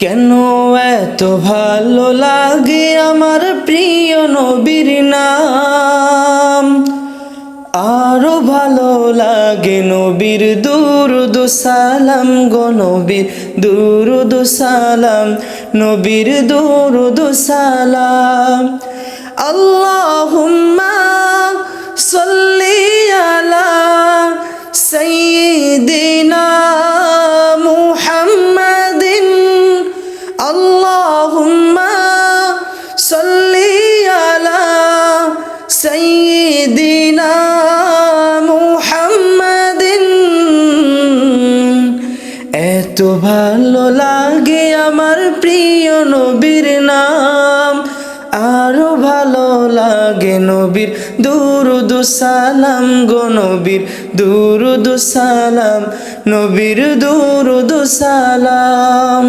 কেন এত ভালো লাগে আমার প্রিয় নবীর নাম, আরো ভালো লাগে নবীর দুরুদ সালাম গো নবীর দুরুদ সালাম, নবীর দুরুদ সালাম। আল্লাহুম্মা সাল্লি আলা সাইয়্যিদিনা মুহাম্মাদিন, আল্লাহুম্মা সাল্লি আলা সাইয়্যিদিনা মুহাম্মাদিন। এত ভালো লাগে আমার প্রিয় নবীর নাম, আরো ভালো লাগে নবীর দুরুদ সালাম গো নবীর দুরুদ সালাম, নবীর দুরুদ সালাম।